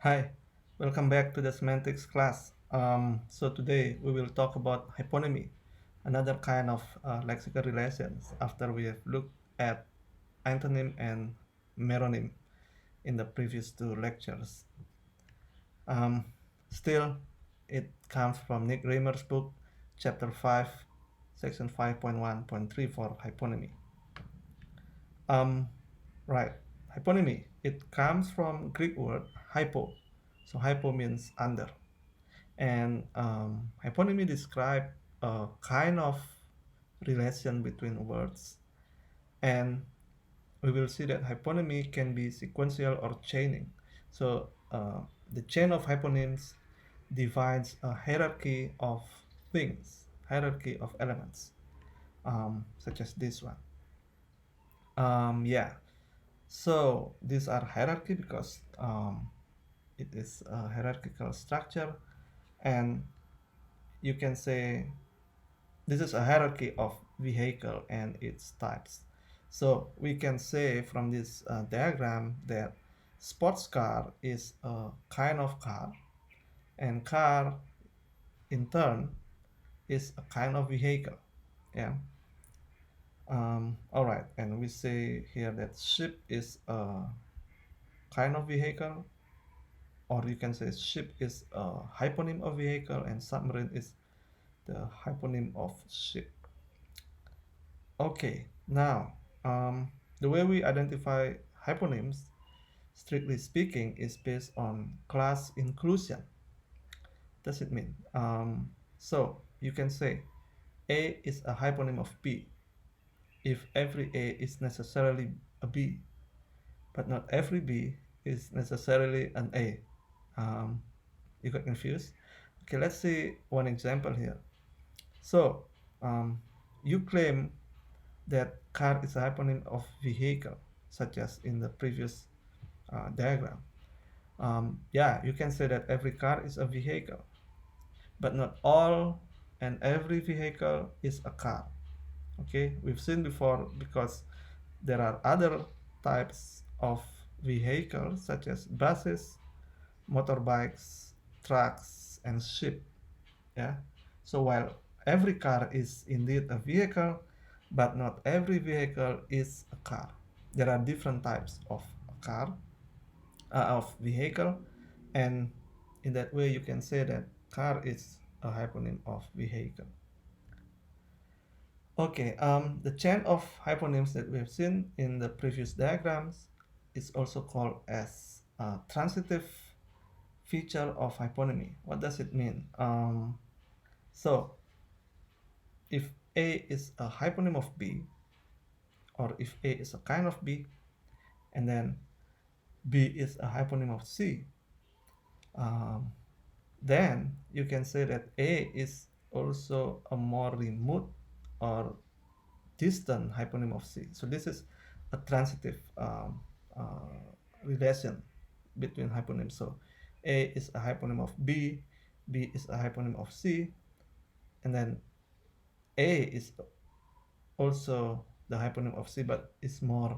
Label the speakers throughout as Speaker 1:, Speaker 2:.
Speaker 1: Hi, welcome back to the Semantics class. So today we will talk about hyponymy, another kind of lexical relations after we have looked at antonym and meronym in the previous two lectures. Um, Still, it comes from Nick Riemer's book, chapter 5, section 5.1.3 for hyponymy. Um, right, hyponymy, it comes from Greek word hypo. So hypo means under. And hyponymy describe a kind of relation between words, and we will see that hyponymy can be sequential or chaining. So the chain of hyponyms divides a hierarchy of things, hierarchy of elements, such as this one. Yeah, so these are hierarchy because it is a hierarchical structure, and you can say this is a hierarchy of vehicle and its types. So we can say from this diagram that sports car is a kind of car, and car in turn is a kind of vehicle. Yeah. All right, and we say here that ship is a kind of vehicle, or you can say ship is a hyponym of vehicle, and submarine is the hyponym of ship. Okay, now the way we identify hyponyms, strictly speaking, is based on class inclusion. Does it mean? So you can say A is a hyponym of B if every A is necessarily a B, but not every B is necessarily an A. Um, you got confused? Okay, let's see one example here. So um, you claim that car is a hyponym of vehicle, such as in the previous diagram. Yeah, you can say that every car is a vehicle, but not all and every vehicle is a car. Okay, we've seen before because there are other types of vehicles such as buses, motorbikes, trucks, and ship. Yeah, so while every car is indeed a vehicle, but not every vehicle is a car. There are different types of car, of vehicle, and in that way you can say that car is a hyponym of vehicle. Okay, the chain of hyponyms that we have seen in the previous diagrams is also called as a transitive feature of hyponymy. What does it mean? So if A is a hyponym of B, or if A is a kind of B, and then B is a hyponym of C, um, then you can say that A is also a more remote or distant hyponym of C. So this is a transitive relation between hyponyms. So A is a hyponym of B, B is a hyponym of C, and then A is also the hyponym of C, but it's more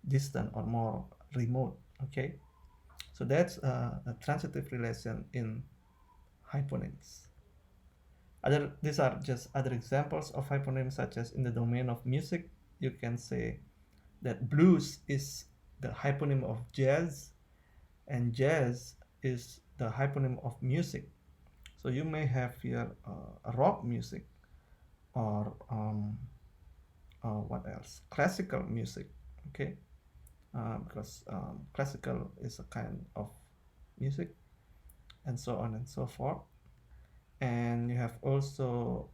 Speaker 1: distant or more remote. Okay, so that's a transitive relation in hyponyms. These are just other examples of hyponyms, such as in the domain of music, you can say that blues is the hyponym of jazz, and jazz is the hyponym of music. So you may have here rock music, or what else? Classical music. Okay, because classical is a kind of music, and so on and so forth. And you have also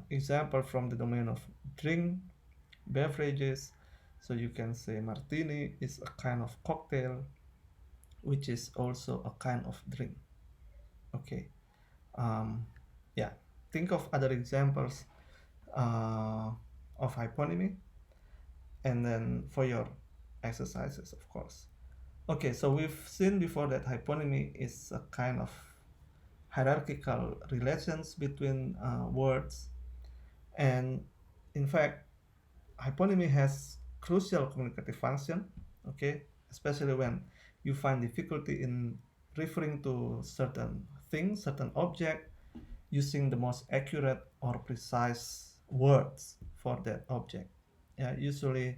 Speaker 1: example from the domain of drink, beverages. So you can say martini is a kind of cocktail, which is also a kind of drink. Okay. Um, yeah. Think of other examples uh, of hyponymy, and then for your exercises, of course. Okay, so we've seen before that hyponymy is a kind of hierarchical relations between words, and in fact, hyponymy has crucial communicative function. Okay, especially when you find difficulty in referring to certain things, certain object, using the most accurate or precise words for that object. Yeah, usually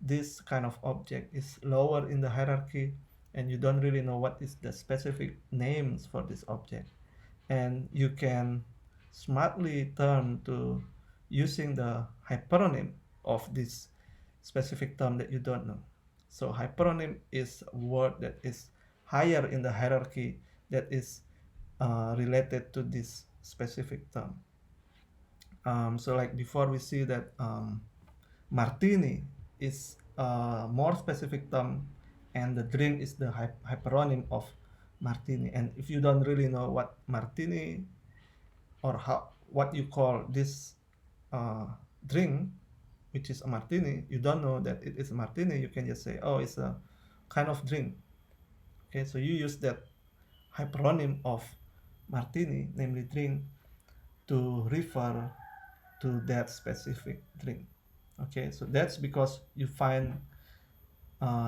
Speaker 1: this kind of object is lower in the hierarchy, and you don't really know what is the specific names for this object, and you can smartly turn to using the hyperonym of this specific term that you don't know. So hyperonym is a word that is higher in the hierarchy, that is related to this specific term. So like before, we see that martini is a more specific term, and the drink is the hyperonym of martini. And if you don't really know what martini or what you call this uh, drink, which is a martini, you don't know that it is a martini, you can just say, oh, it's a kind of drink. Okay, so you use that hyperonym of martini, namely drink, to refer to that specific drink. Okay, so that's because you find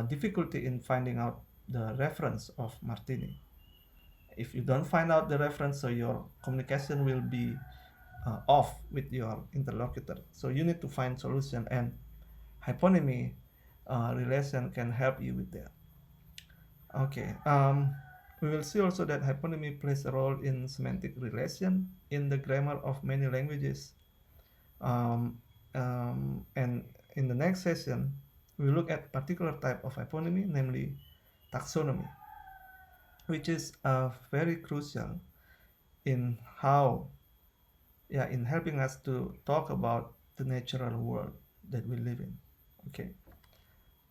Speaker 1: difficulty in finding out the reference of martini. If you don't find out the reference, so your communication will be off with your interlocutor. So you need to find solution, and hyponymy relation can help you with that. Okay, we will see also that hyponymy plays a role in semantic relation in the grammar of many languages. Um, and in the next session, we will look at particular type of hyponymy, namely taxonomy, which is very crucial in how, yeah, in helping us to talk about the natural world that we live in. Okay,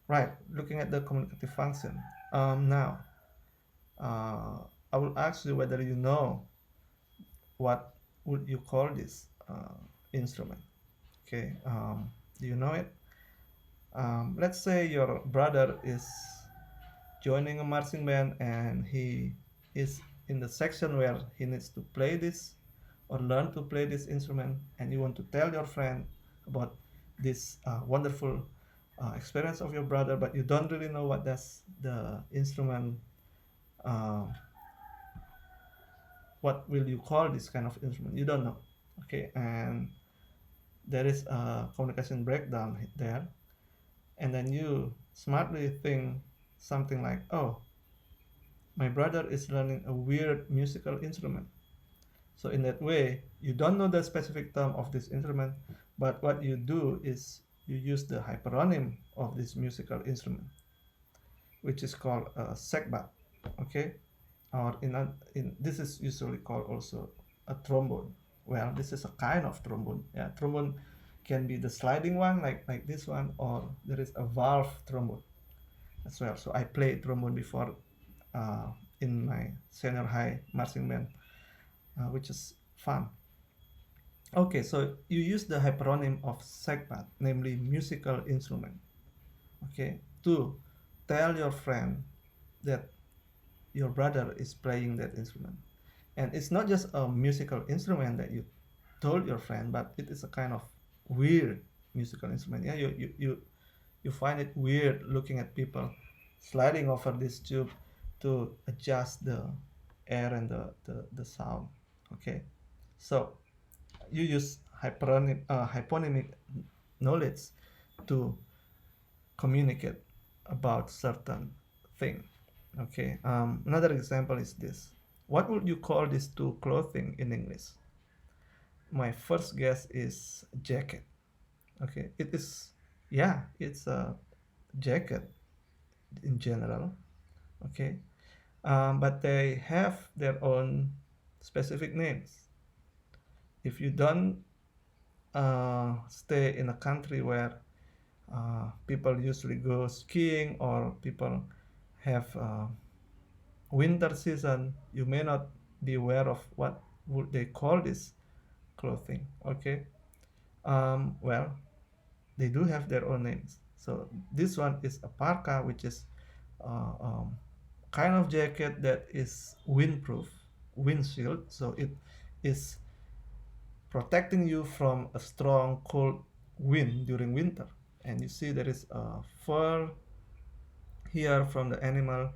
Speaker 1: right. Looking at the communicative function. Now, I will ask you whether you know what would you call this instrument. Okay, do you know it? Let's say your brother is joining a marching band, and he is in the section where he needs to play this or learn to play this instrument, and you want to tell your friend about this wonderful experience of your brother, but you don't really know what does the instrument, uh, what will you call this kind of instrument, you don't know. Okay, and there is a communication breakdown there, and then you smartly think something like, oh, my brother is learning a weird musical instrument. So in that way, you don't know the specific term of this instrument, but what you do is you use the hyperonym of this musical instrument, which is called a sekbat. Okay, or in this is usually called also a trombone. Well, this is a kind of trombone. Yeah, trombone can be the sliding one, like this one, or there is a valve trombone as well. So I played trombone before in my senior high marching band, which is fun. Okay, so you use the hyperonym of sekbat, namely musical instrument, okay, to tell your friend that your brother is playing that instrument. And it's not just a musical instrument that you told your friend, but it is a kind of weird musical instrument. Yeah, you find it weird looking at people sliding over this tube to adjust the air and the sound. Okay, so you use hyponymic knowledge to communicate about certain thing. Okay, another example is this. What would you call this two clothing in English? My first guess is jacket. Okay, it is, yeah, it's a jacket in general. Okay, but they have their own specific names. If you don't stay in a country where people usually go skiing, or people have winter season, you may not be aware of what would they call this clothing. Okay, well, they do have their own names. So this one is a parka, which is uh, um, kind of jacket that is windproof, windshield, so it is protecting you from a strong cold wind during winter. And you see there is a fur here from the animal,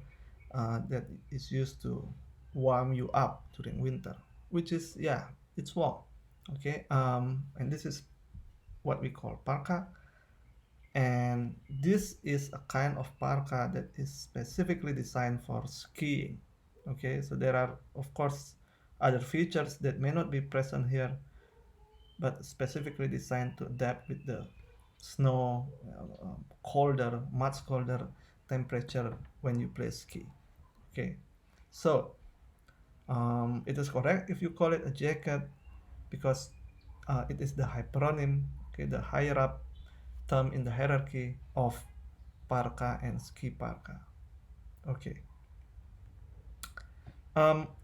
Speaker 1: that is used to warm you up during winter, which is, yeah, it's warm. Okay, and this is what we call parka, and this is a kind of parka that is specifically designed for skiing. Okay, so there are of course other features that may not be present here, but specifically designed to adapt with the snow, colder, much colder temperature when you play ski. Okay, so it is correct if you call it a jacket because it is the hyperonym, okay, the higher up term in the hierarchy of parka and ski parka. Okay.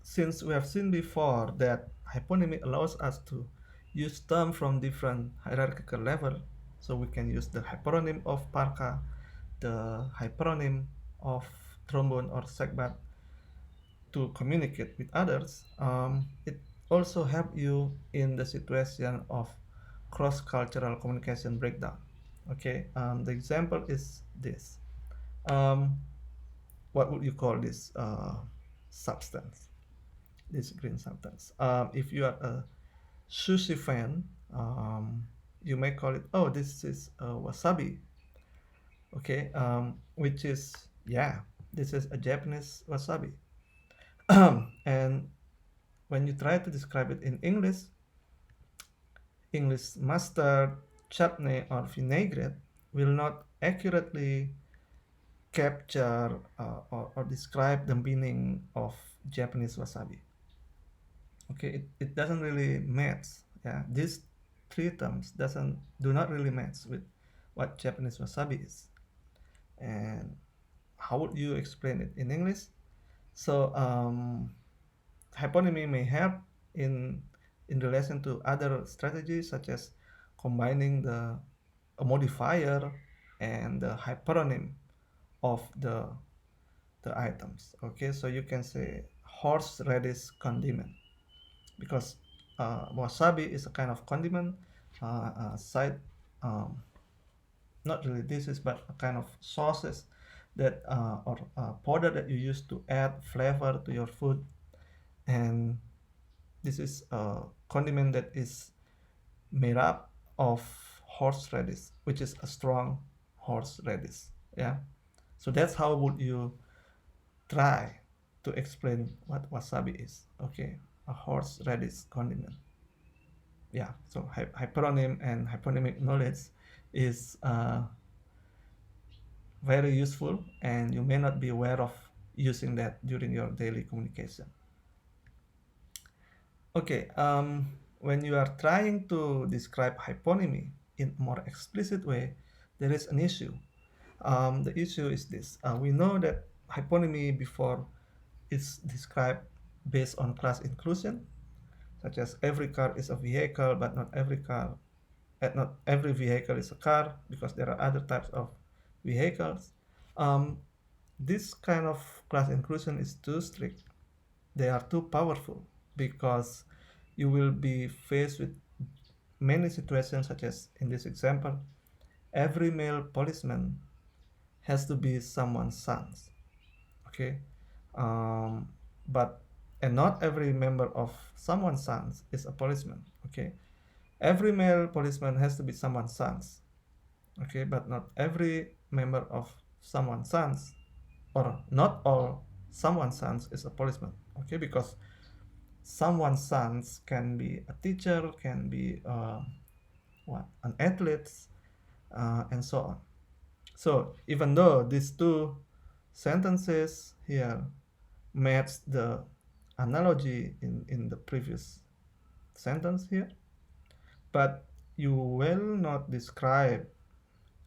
Speaker 1: Since we have seen before that hyponymy allows us to use terms from different hierarchical level, so we can use the hyperonym of parka, the hyperonym of trombone or sackbut to communicate with others. It also help you in the situation of cross-cultural communication breakdown. Okay, the example is this. Um, what would you call this substance? This green substance. If you are a sushi fan, you may call it, oh, this is wasabi. Okay, which is, yeah, this is a Japanese wasabi. And when you try to describe it in English mustard, chutney, or vinaigrette will not accurately capture or describe the meaning of Japanese wasabi. Okay, it doesn't really match. Yeah, these three terms do not really match with what Japanese wasabi is. And how would you explain it in English? So hyponymy may help in relation to other strategies such as combining a modifier and the hyperonym of the items. Okay, so you can say horseradish condiment because wasabi is a kind of condiment, side, um, not really dishes, but a kind of sauces that or powder that you use to add flavor to your food, and this is a condiment that is made up of horseradish, which is a strong horseradish. Yeah, so that's how would you try to explain what wasabi is. Okay, a horseradish condiment. Yeah, so hyperonym and hyponymic knowledge is very useful, and you may not be aware of using that during your daily communication. Okay, when you are trying to describe hyponymy in a more explicit way, there is an issue. The issue is this. We know that hyponymy before is described based on class inclusion, such as every car is a vehicle, but not every vehicle is a car because there are other types of vehicles. Um, this kind of class inclusion is too strict. They are too powerful because you will be faced with many situations, such as in this example, every male policeman has to be someone's son. Okay, um, but and not every member of someone's sons is a policeman. Okay, every male policeman has to be someone's sons. Okay, but not every member of someone's sons, or not all someone's sons is a policeman. Okay, because someone's sons can be a teacher, can be an athlete, and so on. So even though these two sentences here match the analogy in the previous sentence here, but you will not describe,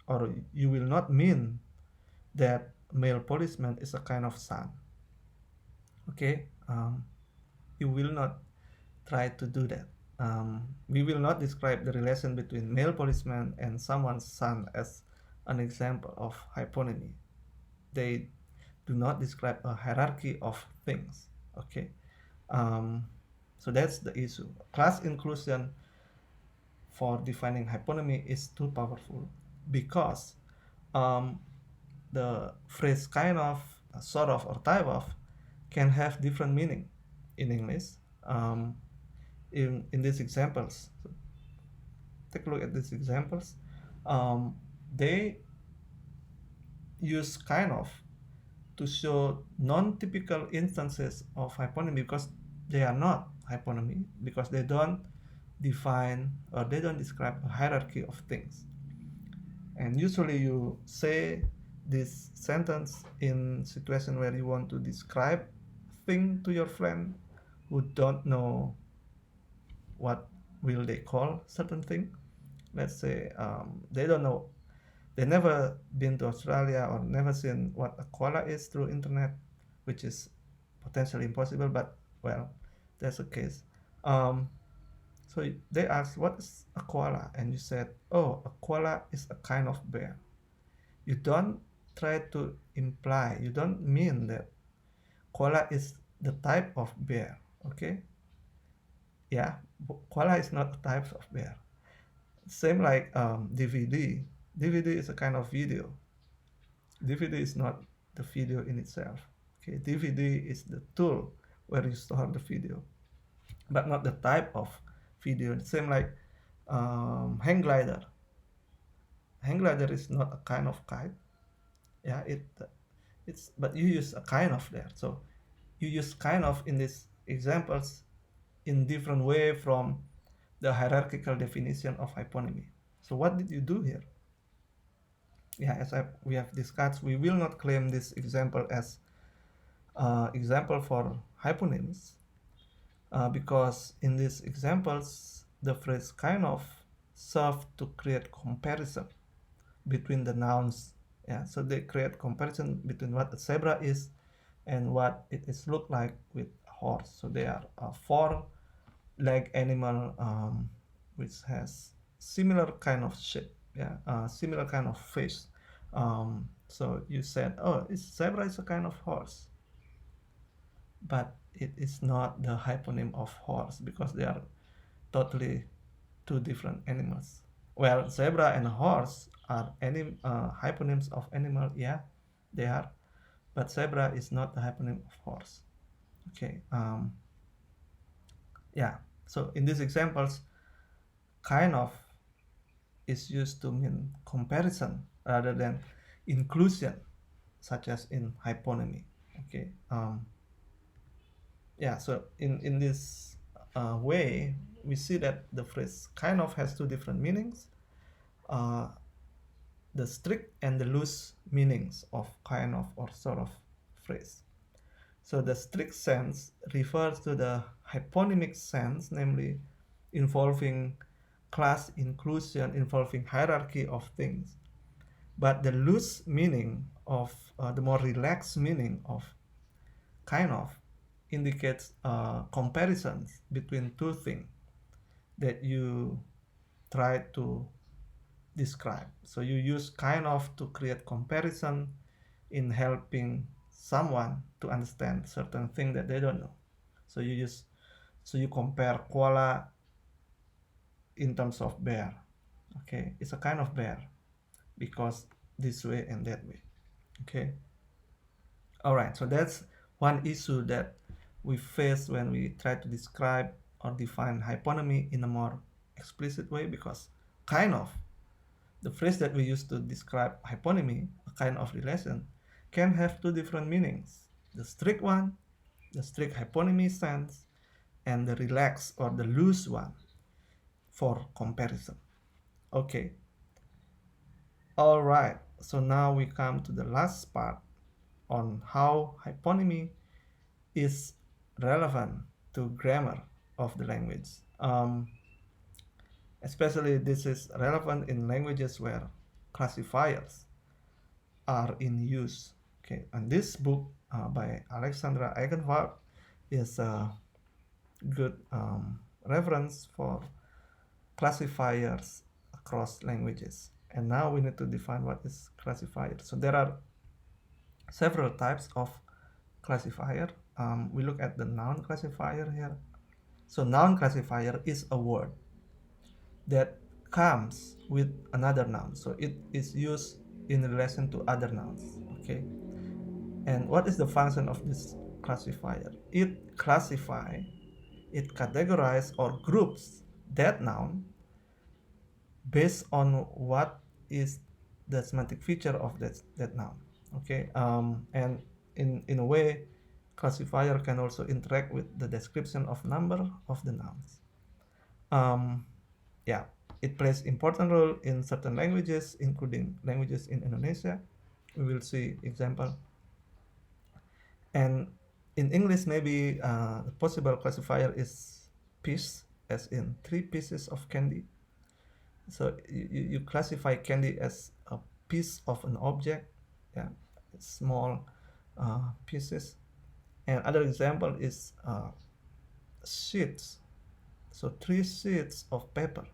Speaker 1: or you will not mean that male policeman is a kind of son. Okay, you will not try to do that. We will not describe the relation between male policeman and someone's son as an example of hyponymy. They do not describe a hierarchy of things. Okay, so that's the issue. Class inclusion for defining hyponymy is too powerful because um, the phrase kind of sort of or type of can have different meaning in English. In these examples, so take a look at these examples. They use kind of to show non-typical instances of hyponymy because they are not hyponymy, because they don't define or they don't describe a hierarchy of things. And usually you say this sentence in situation where you want to describe thing to your friend who don't know what will they call certain thing. Let's say they don't know, they never been to Australia or never seen what a koala is through internet, which is potentially impossible, but well, that's the case. So they asked, what is a koala? And you said, oh, a koala is a kind of bear. You don't try to imply, you don't mean that koala is the type of bear, okay? Yeah, koala is not a type of bear. Same like DVD. DVD is a kind of video. DVD is not the video in itself. Okay, DVD is the tool where you store the video, but not the type of video. Same like hang glider. Hang glider is not a kind of kite. Yeah, it's but you use a kind of there. So you use kind of in these examples in different way from the hierarchical definition of hyponymy. So what did you do here? Yeah, as we have discussed, we will not claim this example as example for hyponyms because in these examples the phrase kind of serve to create comparison between the nouns. Yeah, so they create comparison between what a zebra is and what it is look like with a horse. So they are a four-leg animal which has similar kind of shape, yeah, similar kind of face. So you said, oh, zebra is a kind of horse, but it is not the hyponym of horse because they are totally two different animals. Well, zebra and horse are hyponyms of animal, yeah, they are, but zebra is not the hyponym of horse. Okay, yeah, so in these examples, kind of is used to mean comparison rather than inclusion, such as in hyponymy. Okay, yeah, so in this way, we see that the phrase kind of has two different meanings. The strict and the loose meanings of kind of or sort of phrase. So the strict sense refers to the hyponymic sense, namely involving class inclusion, involving hierarchy of things. But the loose meaning of the more relaxed meaning of kind of indicates comparisons between two things that you try to describe. So you use kind of to create comparison in helping someone to understand certain thing that they don't know. So you compare koala in terms of bear. Okay, it's a kind of bear because this way and that way. Okay. All right, so that's one issue that we face when we try to describe or define hyponymy in a more explicit way, because kind of, the phrase that we use to describe hyponymy, a kind of relation, can have two different meanings. The strict one, the strict hyponymy sense, and the relaxed or the loose one for comparison. Okay. All right, so now we come to the last part on how hyponymy is relevant to grammar of the language. Especially this is relevant in languages where classifiers are in use. Okay, and this book by Alexandra Eigenvald is a good reference for classifiers across languages. And now we need to define what is classifier. So there are several types of classifier. We look at the noun classifier here. So noun classifier is a word that comes with another noun. So it is used in relation to other nouns. Okay. And what is the function of this classifier? It categorizes or groups that noun based on what is the semantic feature of that noun. Okay, and in a way, classifier can also interact with the description of number of the nouns. Um, yeah, it plays important role in certain languages, including languages in Indonesia. We will see example. And in English, maybe the possible classifier is piece, as in 3 pieces of candy. So you classify candy as a piece of an object, yeah, small pieces. And other example is sheets. So 3 sheets of paper.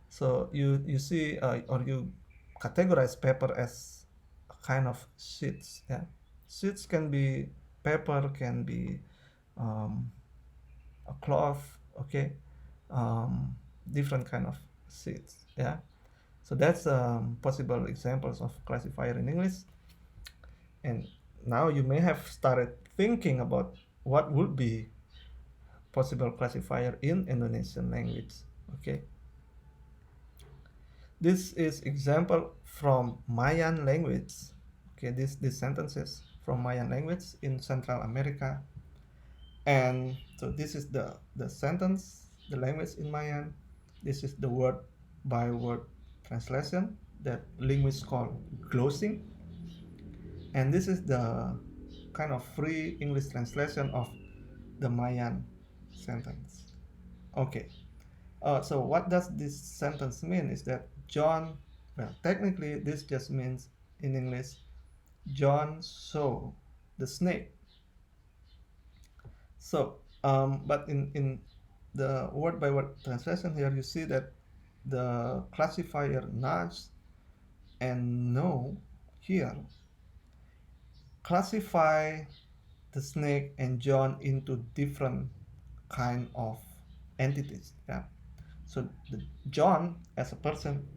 Speaker 1: So you see or you categorize paper as a kind of sheets. Yeah, sheets can be paper, can be um, a cloth. Okay, um, different kind of sheets. Yeah. So that's possible examples of classifier in English. And now you may have started thinking about what would be possible classifier in Indonesian language. Okay. This is example from Mayan language. Okay, these sentences from Mayan language in Central America. And so this is the sentence, the language in Mayan. This is the word by word translation that linguists call glosing. And this is the kind of free English translation of the Mayan sentence. Okay, so what does this sentence mean is that John, well, technically this just means in English, John saw the snake. So, but in the word by word translation here, you see that the classifier nudge and know here classify the snake and John into different kind of entities. Yeah. So the John as a person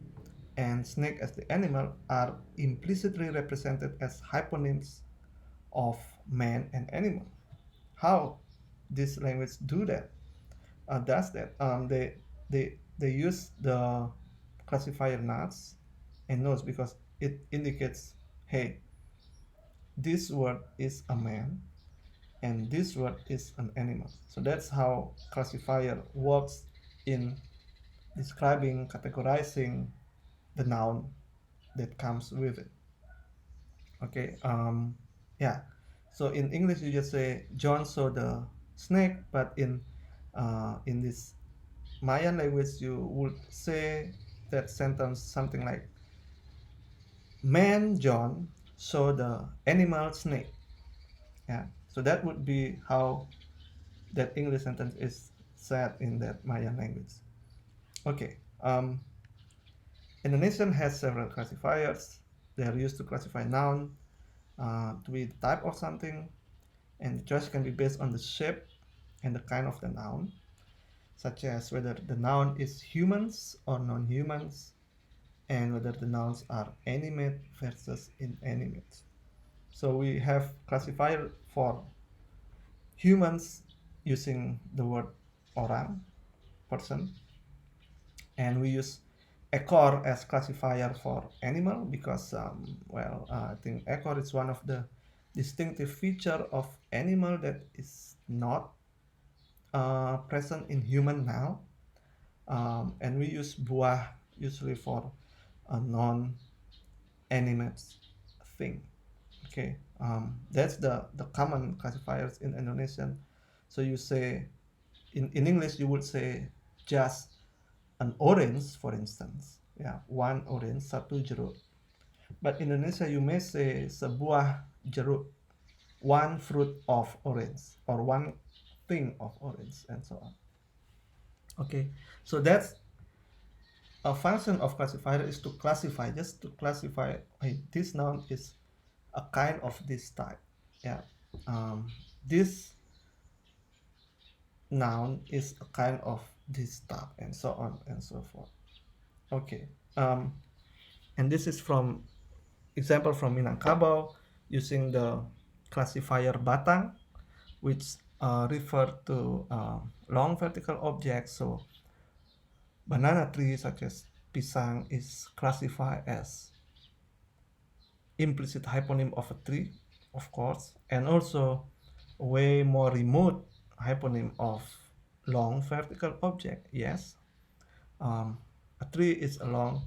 Speaker 1: and snake as the animal are implicitly represented as hyponyms of man and animal. How this language do that? Does that? They use the classifier nuts and knows because it indicates, hey, this word is a man and this word is an animal. So that's how classifier works in describing, categorizing the noun that comes with it. Okay, yeah. So in English, you just say John saw the snake, but in this Mayan language, you would say that sentence something like, "Man John saw the animal snake." Yeah. So that would be how that English sentence is said in that Mayan language. Okay. Indonesian has several classifiers. They are used to classify noun to be the type of something, and the choice can be based on the shape and the kind of the noun, such as whether the noun is humans or non-humans, and whether the nouns are animate versus inanimate. So we have classifier for humans using the word orang, person, and we use ekor as classifier for animal because I think ekor is one of the distinctive feature of animal that is not present in human now, and we use buah usually for a non-animate thing. Okay, that's the common classifiers in Indonesian. So you say in English you would say just an orange, for instance. Yeah, one orange, satu jeruk. But in Indonesia you may say sebuah jeruk, one fruit of orange, or one thing of orange, and so on. Okay, so that's a function of classifier, is to classify, just to classify, hey, this noun is a kind of this type. Yeah, this noun is a kind of this type, and so on and so forth. Okay, and this is from example from Minangkabau using the classifier batang, which refer to long vertical objects. So banana tree such as pisang is classified as implicit hyponym of a tree, of course, and also way more remote hyponym of long vertical object. Yes, um, a tree is a long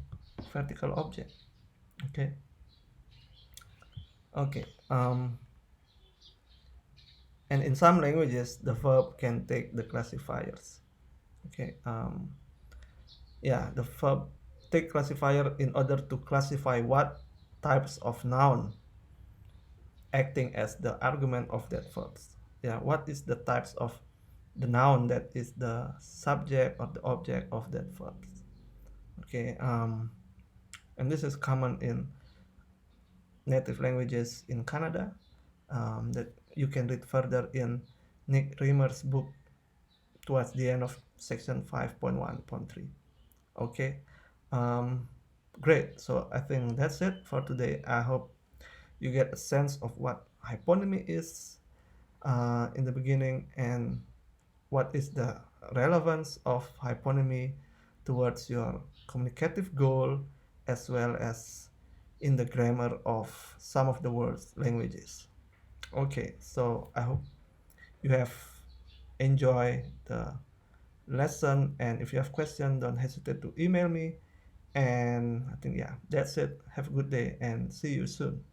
Speaker 1: vertical object. Okay. Okay. And in some languages, the verb can take the classifiers. Okay. Yeah, the verb take classifier in order to classify what types of noun acting as the argument of that verb. Yeah, what is the types of the noun that is the subject or the object of that verb. Okay, and this is common in native languages in Canada, that you can read further in Nick Riemer's book towards the end of section 5.1.3. Okay, um, great. So I think that's it for today. I hope you get a sense of what hyponymy is in the beginning, and what is the relevance of hyponymy towards your communicative goal, as well as in the grammar of some of the world's languages. Okay, so I hope you have enjoyed the lesson, and if you have questions, don't hesitate to email me. And I think, yeah, that's it. Have a good day and see you soon.